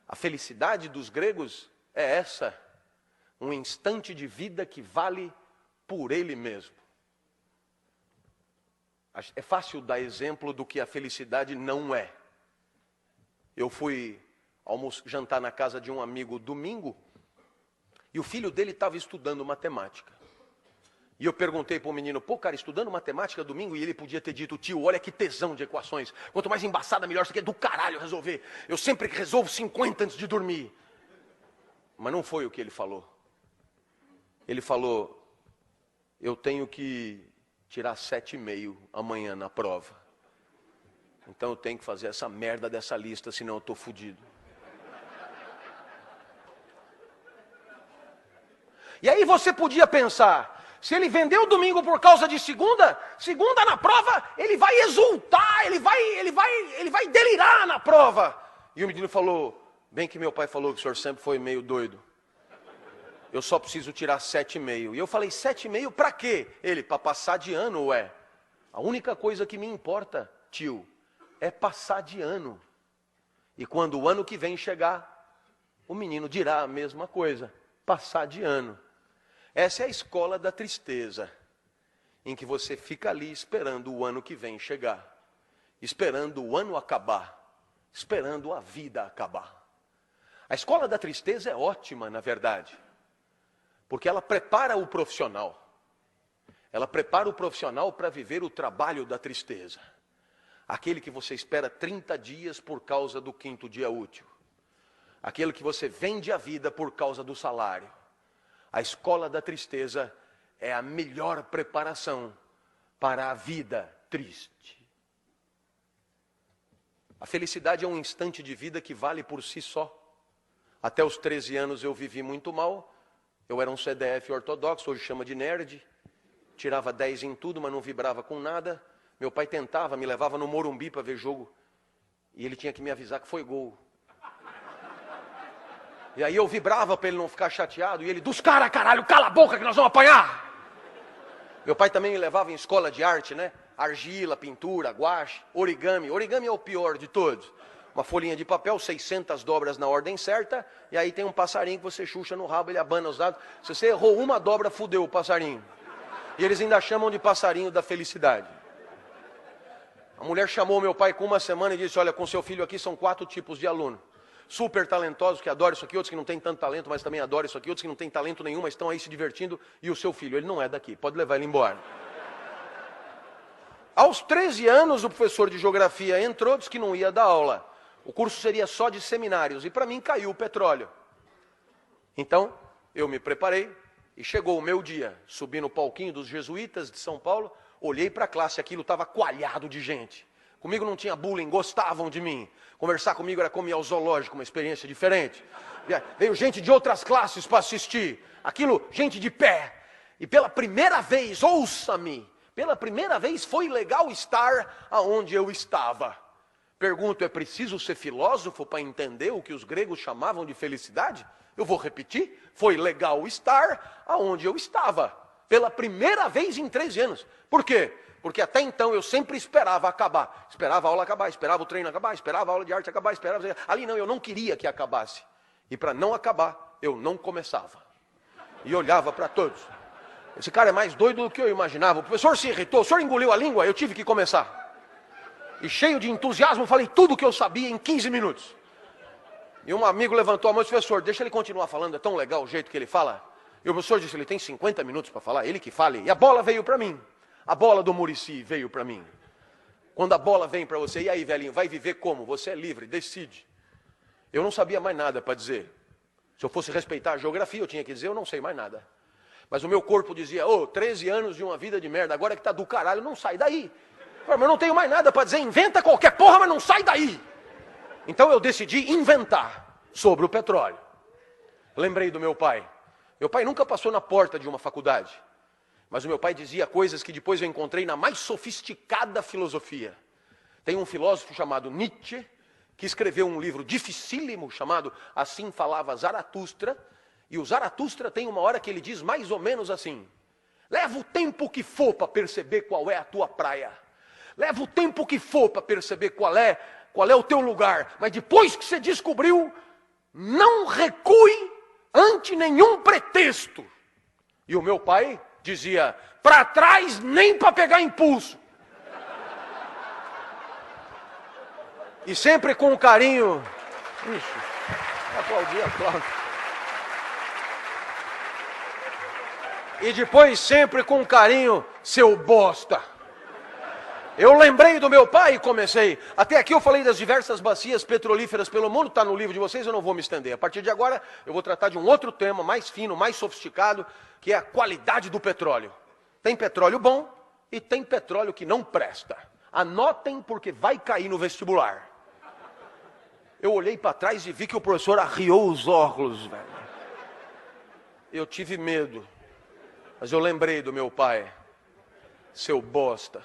A felicidade dos gregos é essa, um instante de vida que vale por ele mesmo. É fácil dar exemplo do que a felicidade não é. Eu fui jantar na casa de um amigo domingo, e o filho dele estava estudando matemática. E eu perguntei para o menino, pô, cara, estudando matemática domingo? E ele podia ter dito, tio, olha que tesão de equações. Quanto mais embaçada, melhor. Isso aqui é do caralho resolver. Eu sempre resolvo 50 antes de dormir. Mas não foi o que ele falou. Ele falou, eu tenho que tirar 7,5 amanhã na prova. Então eu tenho que fazer essa merda dessa lista, senão eu estou fodido. E aí você podia pensar, se ele vendeu domingo por causa de segunda na prova, ele vai exultar, ele vai delirar na prova. E o menino falou, bem que meu pai falou que o senhor sempre foi meio doido. Eu só preciso tirar 7,5. E eu falei, 7,5 para quê? Ele, para passar de ano, ué. A única coisa que me importa, tio, é passar de ano. E quando o ano que vem chegar, o menino dirá a mesma coisa, passar de ano. Essa é a escola da tristeza, em que você fica ali esperando o ano que vem chegar, esperando o ano acabar, esperando a vida acabar. A escola da tristeza é ótima, na verdade, porque ela prepara o profissional. Ela prepara o profissional para viver o trabalho da tristeza. Aquele que você espera 30 dias por causa do 5º dia útil. Aquele que você vende a vida por causa do salário. A escola da tristeza é a melhor preparação para a vida triste. A felicidade é um instante de vida que vale por si só. Até os 13 anos eu vivi muito mal. Eu era um CDF ortodoxo, hoje chama de nerd. Tirava 10 em tudo, mas não vibrava com nada. Meu pai tentava, me levava no Morumbi para ver jogo. E ele tinha que me avisar que foi gol. E aí eu vibrava para ele não ficar chateado. E ele, dos caras, caralho, cala a boca que nós vamos apanhar. Meu pai também me levava em escola de arte, né? Argila, pintura, guache, origami. Origami é o pior de todos. Uma folhinha de papel, 600 dobras na ordem certa. E aí tem um passarinho que você chucha no rabo, ele abana os dados. Se você errou uma dobra, fudeu o passarinho. E eles ainda chamam de passarinho da felicidade. A mulher chamou meu pai com uma semana e disse, olha, com seu filho aqui são 4 tipos de aluno. Super talentosos, que adoram isso aqui, outros que não têm tanto talento, mas também adoram isso aqui, outros que não têm talento nenhum, mas estão aí se divertindo, e o seu filho, ele não é daqui, pode levar ele embora. Aos 13 anos, o professor de geografia entrou, disse que não ia dar aula. O curso seria só de seminários, e para mim caiu o petróleo. Então, eu me preparei, e chegou o meu dia, subi no palquinho dos jesuítas de São Paulo, olhei para a classe, aquilo estava coalhado de gente. Comigo não tinha bullying, gostavam de mim. Conversar comigo era como ir ao zoológico, uma experiência diferente. Veio gente de outras classes para assistir. Aquilo, gente de pé. E pela primeira vez, ouça-me, pela primeira vez foi legal estar aonde eu estava. Pergunto, é preciso ser filósofo para entender o que os gregos chamavam de felicidade? Eu vou repetir, foi legal estar aonde eu estava. Pela primeira vez em 13 anos. Por quê? Porque até então eu sempre esperava acabar. Esperava a aula acabar, esperava o treino acabar, esperava a aula de arte acabar, esperava... Ali não, eu não queria que acabasse. E para não acabar, eu não começava. E olhava para todos. Esse cara é mais doido do que eu imaginava. O professor se irritou, o senhor engoliu a língua, eu tive que começar. E cheio de entusiasmo, falei tudo o que eu sabia em 15 minutos. E um amigo levantou a mão e disse, professor, deixa ele continuar falando, é tão legal o jeito que ele fala. E o professor disse, ele tem 50 minutos para falar, ele que fale. E a bola veio para mim. A bola do Muricy veio para mim. Quando a bola vem para você, e aí, velhinho, vai viver como? Você é livre, decide. Eu não sabia mais nada para dizer. Se eu fosse respeitar a geografia, eu tinha que dizer, eu não sei mais nada. Mas o meu corpo dizia, 13 anos de uma vida de merda, agora que tá do caralho, não sai daí. Mas eu não tenho mais nada para dizer, inventa qualquer porra, mas não sai daí. Então eu decidi inventar sobre o petróleo. Lembrei do meu pai. Meu pai nunca passou na porta de uma faculdade. Mas o meu pai dizia coisas que depois eu encontrei na mais sofisticada filosofia. Tem um filósofo chamado Nietzsche, que escreveu um livro dificílimo chamado Assim Falava Zaratustra. E o Zaratustra tem uma hora que ele diz mais ou menos assim: leva o tempo que for para perceber qual é a tua praia. Leva o tempo que for para perceber qual é o teu lugar. Mas depois que você descobriu, não recue ante nenhum pretexto. E o meu pai dizia, para trás nem para pegar impulso. E sempre com carinho. Ixi, aplaudir. E depois sempre com carinho, seu bosta. Eu lembrei do meu pai e comecei. Até aqui eu falei das diversas bacias petrolíferas pelo mundo, está no livro de vocês, eu não vou me estender. A partir de agora eu vou tratar de um outro tema, mais fino, mais sofisticado, que é a qualidade do petróleo. Tem petróleo bom e tem petróleo que não presta. Anotem porque vai cair no vestibular. Eu olhei para trás e vi que o professor arriou os óculos, velho. Eu tive medo, mas eu lembrei do meu pai, seu bosta.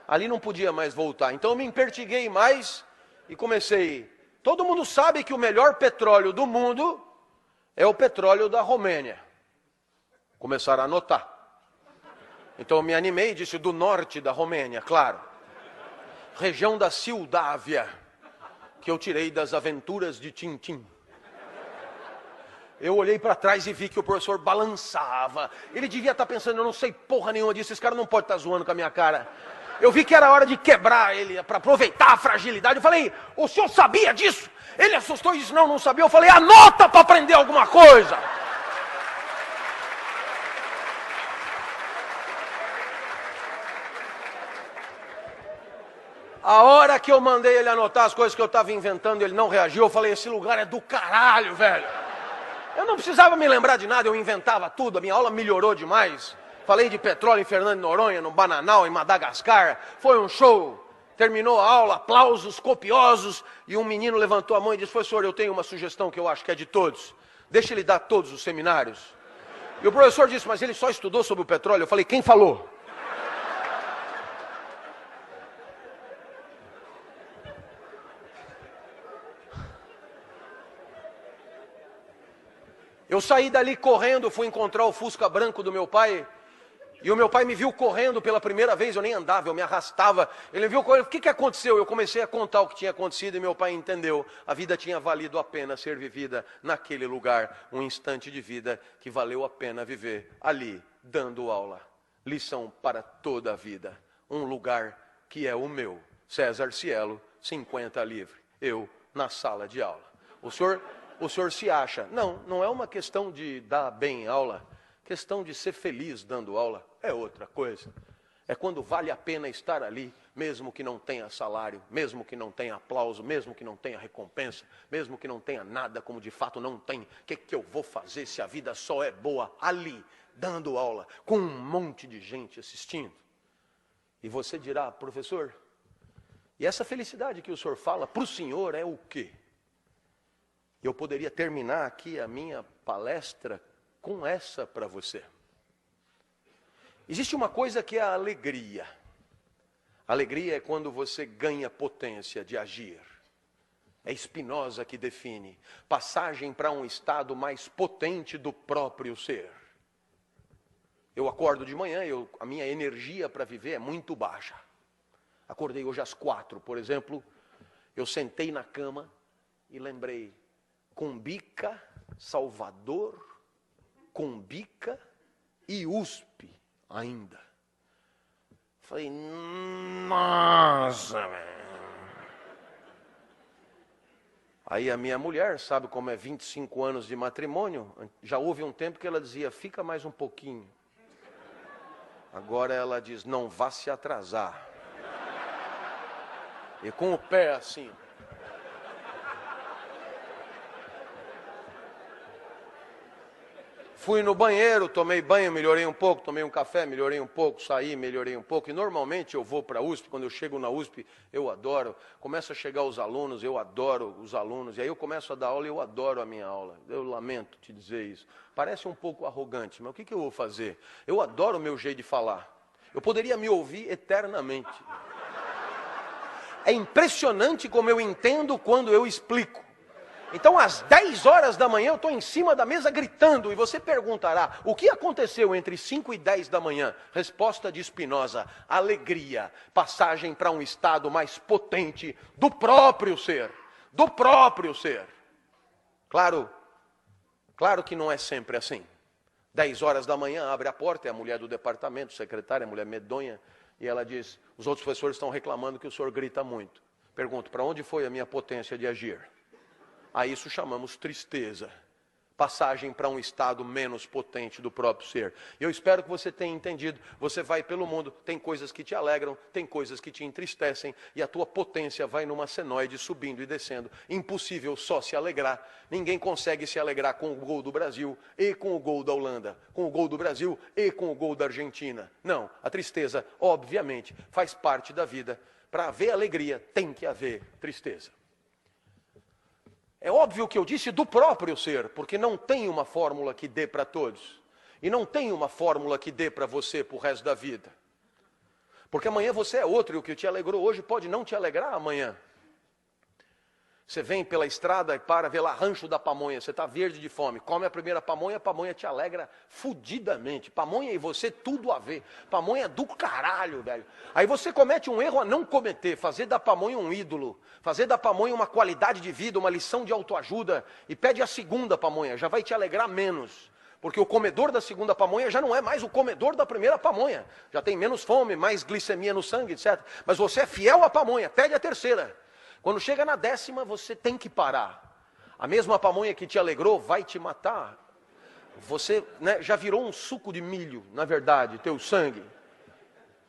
Ali não podia mais voltar, então eu me empertiguei mais e comecei. Todo mundo sabe que o melhor petróleo do mundo é o petróleo da Romênia. Começaram a anotar. Então eu me animei e disse, do norte da Romênia, claro. Região da Sildávia, que eu tirei das aventuras de Tintim. Eu olhei para trás e vi que o professor balançava. Ele devia estar pensando, eu não sei porra nenhuma disso, esse cara não pode estar zoando com a minha cara. Eu vi que era hora de quebrar ele, para aproveitar a fragilidade. Eu falei, o senhor sabia disso? Ele assustou e disse, não sabia. Eu falei, anota para aprender alguma coisa. A hora que eu mandei ele anotar as coisas que eu estava inventando, ele não reagiu. Eu falei, esse lugar é do caralho, velho. Eu não precisava me lembrar de nada, eu inventava tudo. A minha aula melhorou demais. Falei de petróleo em Fernando de Noronha, no Bananal, em Madagascar. Foi um show. Terminou a aula, aplausos copiosos. E um menino levantou a mão e disse, professor, eu tenho uma sugestão que eu acho que é de todos. Deixa ele dar todos os seminários. E o professor disse, mas ele só estudou sobre o petróleo. Eu falei, quem falou? Eu saí dali correndo, fui encontrar o Fusca branco do meu pai. E o meu pai me viu correndo pela primeira vez, eu nem andava, eu me arrastava. Ele me viu correndo, o que aconteceu? Eu comecei a contar o que tinha acontecido e meu pai entendeu. A vida tinha valido a pena ser vivida naquele lugar. Um instante de vida que valeu a pena viver ali, dando aula. Lição para toda a vida. Um lugar que é o meu. César Cielo, 50 livre. Eu na sala de aula. O senhor se acha. Não é uma questão de dar bem aula. Questão de ser feliz dando aula é outra coisa. É quando vale a pena estar ali, mesmo que não tenha salário, mesmo que não tenha aplauso, mesmo que não tenha recompensa, mesmo que não tenha nada, como de fato não tem. O que eu vou fazer se a vida só é boa ali, dando aula, com um monte de gente assistindo? E você dirá, professor, e essa felicidade que o senhor fala, para o senhor é o quê? Eu poderia terminar aqui a minha palestra com essa para você. Existe uma coisa que é a alegria. Alegria é quando você ganha potência de agir. É Spinoza que define. Passagem para um estado mais potente do próprio ser. Eu acordo de manhã, a minha energia para viver é muito baixa. Acordei hoje às 4, por exemplo. Eu sentei na cama e lembrei. Cumbica, Salvador, Cumbica e USP ainda. Falei, nossa, velho. Aí a minha mulher, sabe como é 25 anos de matrimônio, já houve um tempo que ela dizia, fica mais um pouquinho. Agora ela diz, não vá se atrasar. E com o pé assim. Fui no banheiro, tomei banho, melhorei um pouco, tomei um café, melhorei um pouco, saí, melhorei um pouco. E normalmente eu vou para a USP, quando eu chego na USP, eu adoro. Começa a chegar os alunos, eu adoro os alunos. E aí eu começo a dar aula e eu adoro a minha aula. Eu lamento te dizer isso. Parece um pouco arrogante, mas o que eu vou fazer? Eu adoro o meu jeito de falar. Eu poderia me ouvir eternamente. É impressionante como eu entendo quando eu explico. Então, às 10 horas da manhã, eu estou em cima da mesa gritando. E você perguntará, o que aconteceu entre 5 e 10 da manhã? Resposta de Spinoza, alegria, passagem para um estado mais potente do próprio ser. do próprio ser. Claro que não é sempre assim. 10 horas da manhã, abre a porta, é a mulher do departamento, secretária, a mulher medonha, e ela diz, os outros professores estão reclamando que o senhor grita muito. Pergunto, para onde foi a minha potência de agir? A isso chamamos tristeza. Passagem para um estado menos potente do próprio ser. Eu espero que você tenha entendido. Você vai pelo mundo, tem coisas que te alegram, tem coisas que te entristecem, e a tua potência vai numa senoide subindo e descendo. Impossível só se alegrar. Ninguém consegue se alegrar com o gol do Brasil e com o gol da Holanda, com o gol do Brasil e com o gol da Argentina. Não, a tristeza, obviamente, faz parte da vida. Para haver alegria, tem que haver tristeza. É óbvio que eu disse do próprio ser, porque não tem uma fórmula que dê para todos. E não tem uma fórmula que dê para você para o resto da vida. Porque amanhã você é outro, e o que te alegrou hoje pode não te alegrar amanhã. Você vem pela estrada e para, vê lá Rancho da Pamonha, você está verde de fome, come a primeira pamonha te alegra fudidamente. Pamonha e você tudo a ver. Pamonha do caralho, velho. Aí você comete um erro a não cometer, fazer da pamonha um ídolo, fazer da pamonha uma qualidade de vida, uma lição de autoajuda, e pede a segunda pamonha, já vai te alegrar menos. Porque o comedor da segunda pamonha já não é mais o comedor da primeira pamonha. Já tem menos fome, mais glicemia no sangue, etc. Mas você é fiel à pamonha, pede a terceira. Quando chega na 10ª, você tem que parar. A mesma pamonha que te alegrou vai te matar. Você, já virou um suco de milho, na verdade, teu sangue.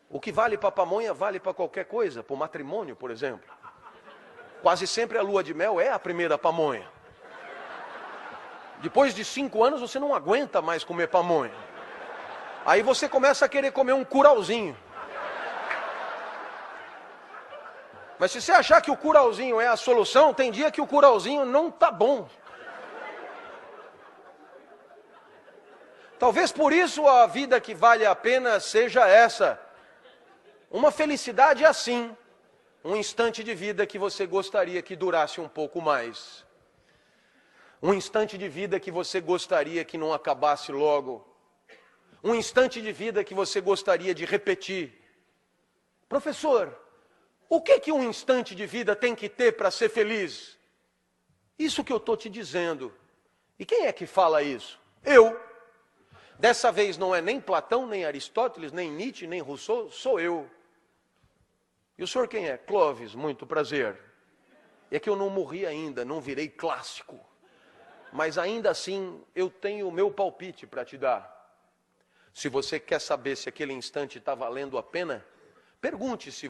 O que vale para a pamonha vale para qualquer coisa, para o matrimônio, por exemplo. Quase sempre a lua de mel é a primeira pamonha. Depois de 5 anos você não aguenta mais comer pamonha. Aí você começa a querer comer um curauzinho. Mas se você achar que o curauzinho é a solução, tem dia que o curauzinho não tá bom. Talvez por isso a vida que vale a pena seja essa. Uma felicidade assim. Um instante de vida que você gostaria que durasse um pouco mais. Um instante de vida que você gostaria que não acabasse logo. Um instante de vida que você gostaria de repetir. Professor, o que um instante de vida tem que ter para ser feliz? Isso que eu estou te dizendo. E quem é que fala isso? Eu. Dessa vez não é nem Platão, nem Aristóteles, nem Nietzsche, nem Rousseau, sou eu. E o senhor quem é? Clóvis, muito prazer. É que eu não morri ainda, não virei clássico. Mas ainda assim, eu tenho o meu palpite para te dar. Se você quer saber se aquele instante está valendo a pena, pergunte-se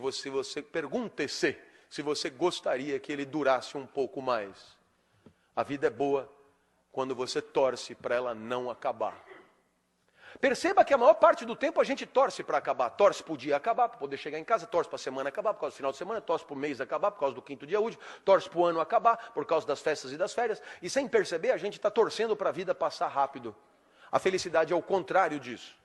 se você gostaria que ele durasse um pouco mais. A vida é boa quando você torce para ela não acabar. Perceba que a maior parte do tempo a gente torce para acabar. Torce para o dia acabar, para poder chegar em casa, torce para a semana acabar, por causa do final de semana, torce para o mês acabar, por causa do 5º dia útil, torce para o ano acabar, por causa das festas e das férias. E sem perceber, a gente está torcendo para a vida passar rápido. A felicidade é o contrário disso.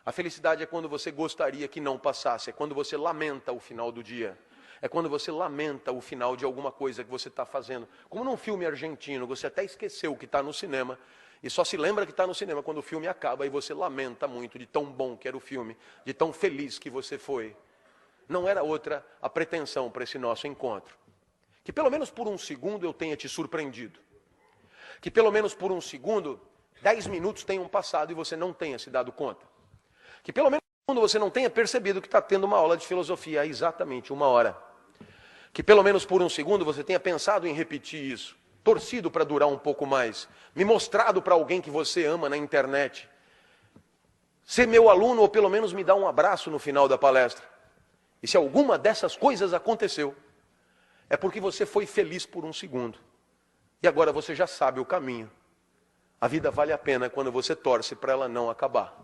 A felicidade é quando você gostaria que não passasse, é quando você lamenta o final do dia. É quando você lamenta o final de alguma coisa que você está fazendo. Como num filme argentino, você até esqueceu que está no cinema, e só se lembra que está no cinema quando o filme acaba, e você lamenta muito de tão bom que era o filme, de tão feliz que você foi. Não era outra a pretensão para esse nosso encontro. Que pelo menos por um segundo eu tenha te surpreendido. Que pelo menos por um segundo, 10 minutos tenham passado e você não tenha se dado conta. Que pelo menos por um segundo você não tenha percebido que está tendo uma aula de filosofia há exatamente 1 hora. Que pelo menos por um segundo você tenha pensado em repetir isso. Torcido para durar um pouco mais, me mostrado para alguém que você ama na internet, ser meu aluno ou pelo menos me dar um abraço no final da palestra. E se alguma dessas coisas aconteceu, é porque você foi feliz por um segundo. E agora você já sabe o caminho. A vida vale a pena quando você torce para ela não acabar.